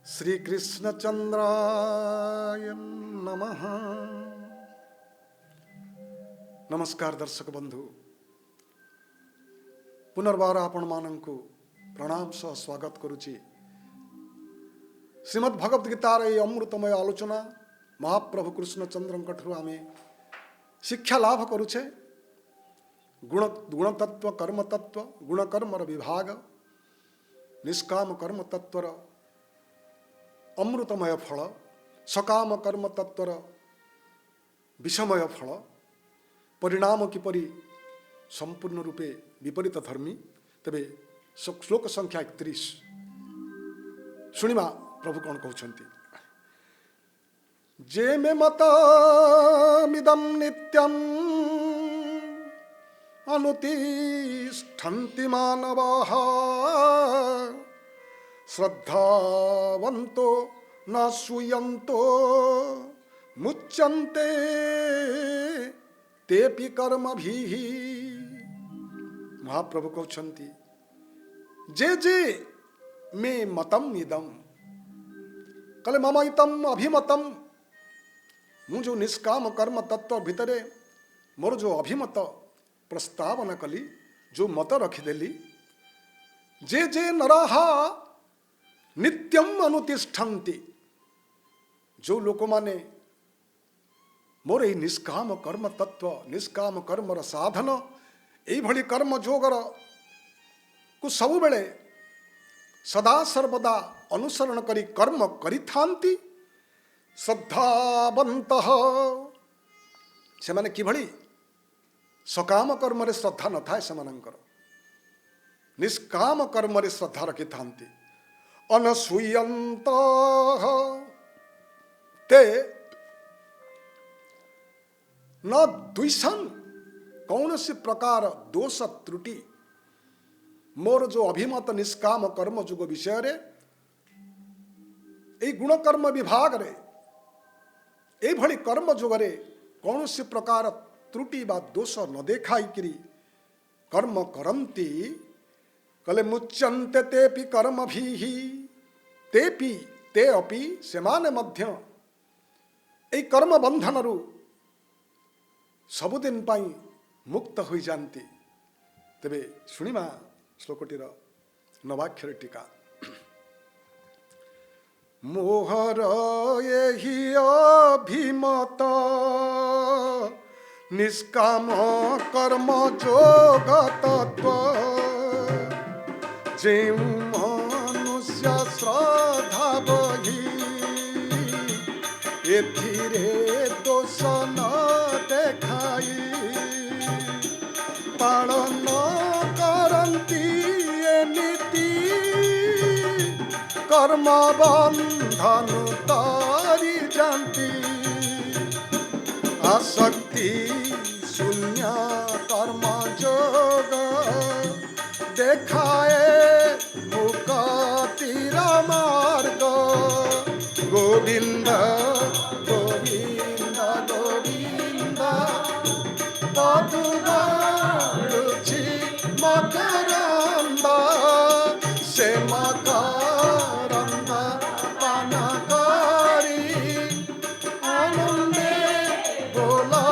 श्री कृष्ण चंद्राय नमः। नमस्कार दर्शक बंधु, पुनर्बार आपण मानंकु प्रणाम सह स्वागत करुछि। श्रीमद् भगवद गीतार ये अमृतमय आलोचना महाप्रभु कृष्ण चंद्रंकठु आमे शिक्षा लाभ करुछे। गुण तत्व कर्म तत्व गुण कर्मर विभाग निष्काम कर्म तत्वर अमृतमय फल सकाम कर्म तत्वर विषमय फल परिणाम किपरि संपूर्ण रूपे विपरीत धर्मी। तेबे श्लोक संख्या 31 शुणिमा प्रभु कौन कहते। जे मे मतमिदं नित्यम् अनुतिष्ठन्ति मानवाः श्रद्धावन्तो न सूयन्तो मुच्यन्ते तेपि कर्मभिः। महाप्रभु कहते जे जे मे मतम इदम कले मम इतम अभिमतम मु जो निष्काम कर्म तत्व भितरे मोर जो अभिमत प्रस्तावना कली जो मत रखिदेली जे जे नराहा नित्यम अनुतिष्ठन्ति जो लोक माने मोर यही निष्काम कर्म तत्व निष्काम कर्मर साधन यही भली कर्म जोगर को सबु बेले सदा सर्वदा अनुसरण करी कर्म करिथांती श्रद्धावंतः से माने किभली सकाम कर्म रे श्रद्धा न थाए सेमानंकर निष्काम कर्म रे श्रद्धा रखि थांती अनसूयन्तः ते न द्विषन् कौन सी प्रकार दोष त्रुटि मोर जो अभिमत निष्काम कर्म जुग विषय रे ए गुण कर्म विभाग रे ए भली कर्म जुग रे कौन सी प्रकार त्रुटि बा दोष न देखाई किरी कर्म करंती कले मुच्यन्ते तेपि कर्मभिः तेपि ते अपि सेमाने मध्य ए कर्म बंधन रु सबुदिन पाई मुक्त हो जाती। तेबे शुणिमा श्लोकटीर नवाक्षर टीका। मोहर एहि अभिमत निष्काम कर्म जोग तत्व जेउ मनुष्य श्रद्धा बही एथिरे दोष न देखाई पालन करंती नीति कर्म बंधन तारी जानती आसक्ति शून्य कर्म जोग देखाए मुक्तिर मार्ग गोविंद गोविंद गोविंद पदुगारुचि मकरंद से मकरंद पानकारी आनंदे बोला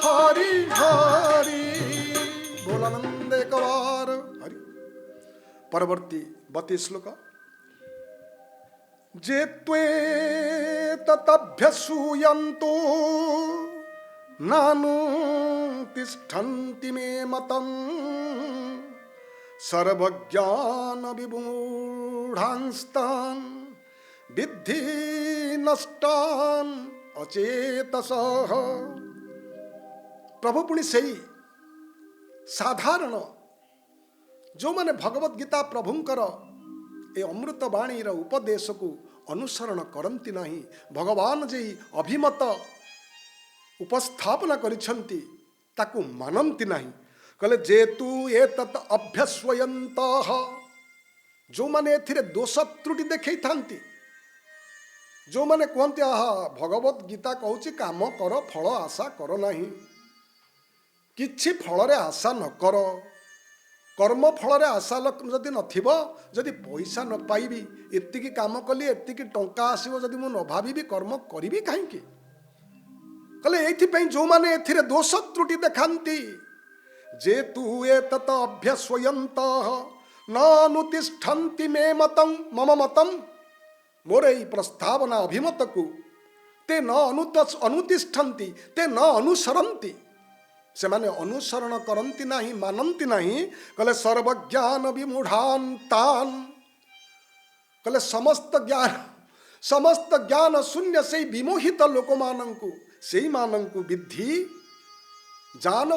हरि हरि बोलानंदे कवार हरि। परवर्ती 32 श्लोक। जे त्वे ततभ्यसूयन्तो नानु तिष्ठन्ति मे मतम् सर्वज्ञान विमूढांस्तान् विद्धि नष्टान् अचेतसः। प्रभु पुणी सेई साधारण जो माने भगवद गीता प्रभुंकर ए अमृत वाणी उपदेश को अनुसरण करती नहीं भगवान जे अभिमत उपस्थापना करिछंती ताकू मानती नहीं कहले जेतु एतत् अभ्यस्वयन्तः जो माने एथिरे दोष त्रुटि देखै थांती जो माने कहते आहा भगवत गीता कहूची काम कर फल आशा कर नहीं किछि फल रे आशा न कर कर्म फल आशा जदि नथिबो जदि पैसा न पाइबी एतिकी काम कली एतिकी टंका आसीबो जदि मु न भाबी कर्म करिबी काहेकि कले एथिपई जो माने एथिरे दोष त्रुटि देखांती जे तु एतत अभ्यस्वयंत नानुतिष्ठन्ति मे मतम मम मतम मोर एई प्रस्तावना अभिमत को ते न अनुतिष्ठन्ति ते न अनुसरन्ति से माने अनुसरण करन्ति नाही मानन्ति नाही कले सर्वज्ञान विमूढ़ान तान कले समस्त ज्ञान शून्य से विमोहित लोक मानंकु सेई मानंकु विद्धि जान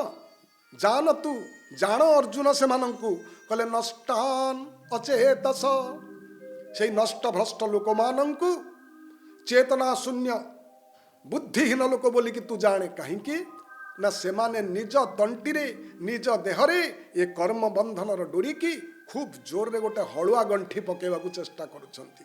जान तू जान अर्जुन से मानंकु कले नष्टान अचेतस से नष्ट भ्रष्ट लोक मानंकु चेतना शून्य बुद्धिहीन लोक बोली कि तू जाने कहीं ना से माने निज तंटीरे निज देहरे ये कर्म बंधन डोरी की खूब जोर रे गोटे हलुआ गंठी पकेवा चेष्टा करुछंती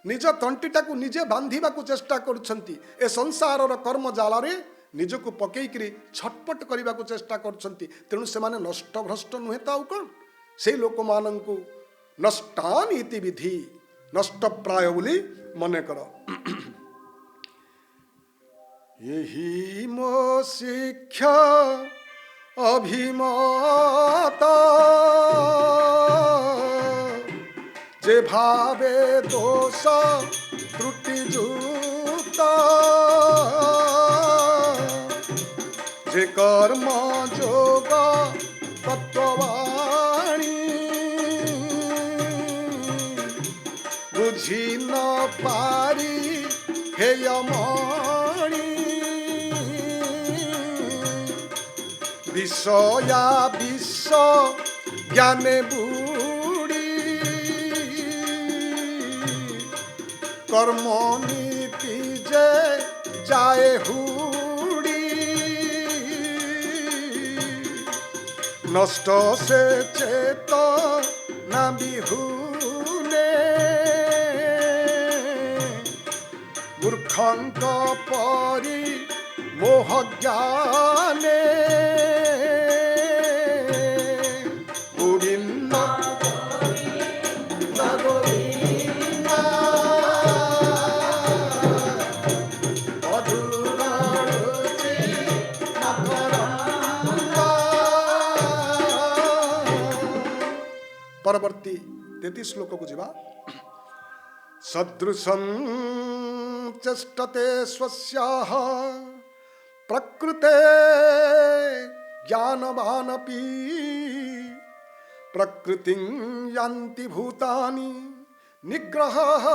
निज तंटीटा को निजे बांधिबा चेष्टा करुछंती ए संसार कर्म जालारे निजको पकईकरी छटपट करने को चेष्टा करछंती तेणु से माने नष्ट भ्रष्ट नुहे तो कौन से लोक मानंकु नष्टान इति विधि नष्ट प्राय बोली मने कर यही मो शिक्षा अभिमत जे भावे दोष त्रुटि युक्त जे कर्म जोग तत्ववाणी बुझी न पारी हेयमणि विषया विश्व ज्ञाने बुड़ी कर्म नीति जे जाए हुड़ी नष्ट से चेत न बिहुने मूर्खंक परी मोह ज्ञाने परवर्ती 33 श्लोक को जीवा सदृशं चेष्टते स्वस्याः प्रकृते ज्ञानवानपि प्रकृतिं यान्ति भूतानि निग्रहः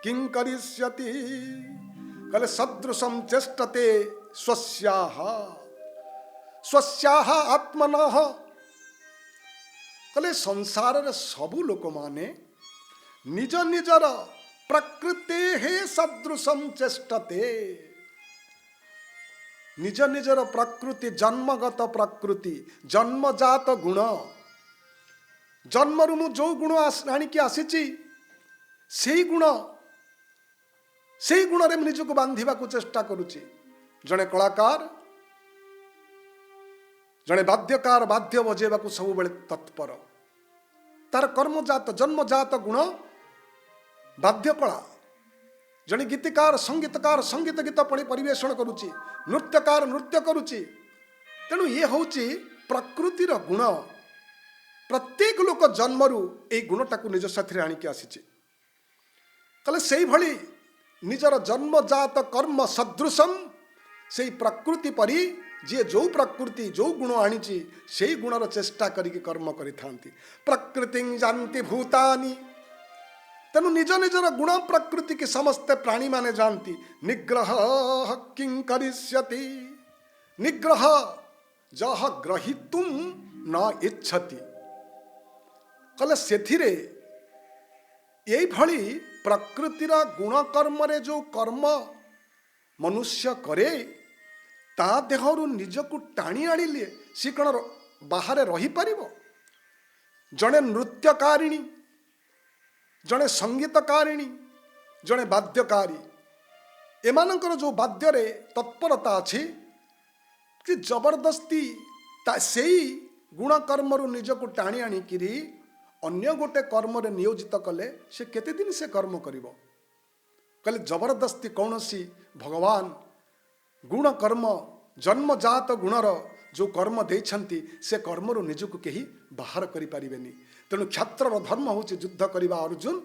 किं करिष्यति कले सदृशं चेष्टते स्वस्याः स्वस्याः आत्मनः कले संसार रे सबु लोक माने निज निजर प्रकृते हे सदृशम चेष्टते निज निजर प्रकृति जन्मगत प्रकृति जन्मजात गुण जन्मरु जो गुण आनिकी आसीची सेही गुण रे निजको बांधिबा को चेष्टा करूची जने कलाकार जने वाद्यकार वाद्य बजेबा को सब बेले तत्पर तार कर्मजात जन्मजात गुण वाद्य कला जने गीतकार संगीत गीत पढ़ी परिवेषण करुची नृत्यकार नृत्य करुची तेणु ये होची प्रकृतिर गुण प्रत्येक लोक जन्मरु ए गुणटा को निज साथी आनिकी आसीची कले सेही भली निजर जन्मजात कर्म सदृशम सेही प्रकृति परी जी जो प्रकृति जो गुण आनीची से गुणर चेष्टा करके कर्म करिथांती प्रकृति जानती भूतानि तेणु निज निजर गुण प्रकृति की समस्त प्राणी माने जानती निग्रह किं करिष्यति निग्रह जह ग्रहीतुम न इच्छति कले सेथिरे यही भली प्रकृतिर गुण कर्म रे जो कर्म मनुष्य करे ता देहरु निजको टाणी आनिले सी कण बाहर रही पारिबो जणे नृत्यकारिणी जणे संगीतकारिणी जणे वाद्यकारी एमानकर जो वाद्य रे तत्परता अछि कि जबरदस्ती ता सेई गुण कर्मरु निजको टाणी आनिकिरी अन्य गोटे कर्म नियोजित कले से केते दिन से कर्म करिवो कहले जबरदस्ती कौनसी भगवान गुण कर्म जन्मजात गुणर जो कर्म देइछन्ति से कर्मरु निजको केही बाहर करि पारिबेनी तेणु क्षत्रर धर्म होछि युद्ध करिबा अर्जुन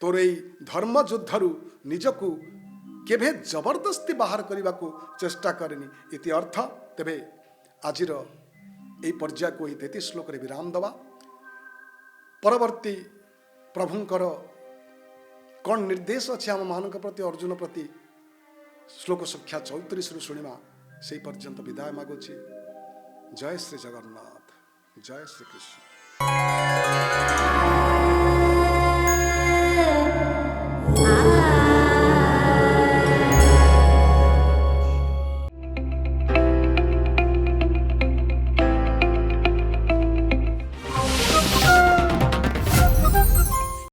तोर एई धर्म युद्धरु निजको केभे जबरदस्ती बाहर करने को चेष्टा करेनी इति अर्थ तेबे आजिर यही पर्याय को 33 श्लोक रे विराम दवा परवर्ती प्रभुंकर कौन निर्देश अच्छे आम मान प्रति अर्जुन प्रति श्लोक संख्या 34 रु शुणिमा से पर्यंत विदाय मागुछि। जय श्री जगन्नाथ, जय श्री कृष्ण।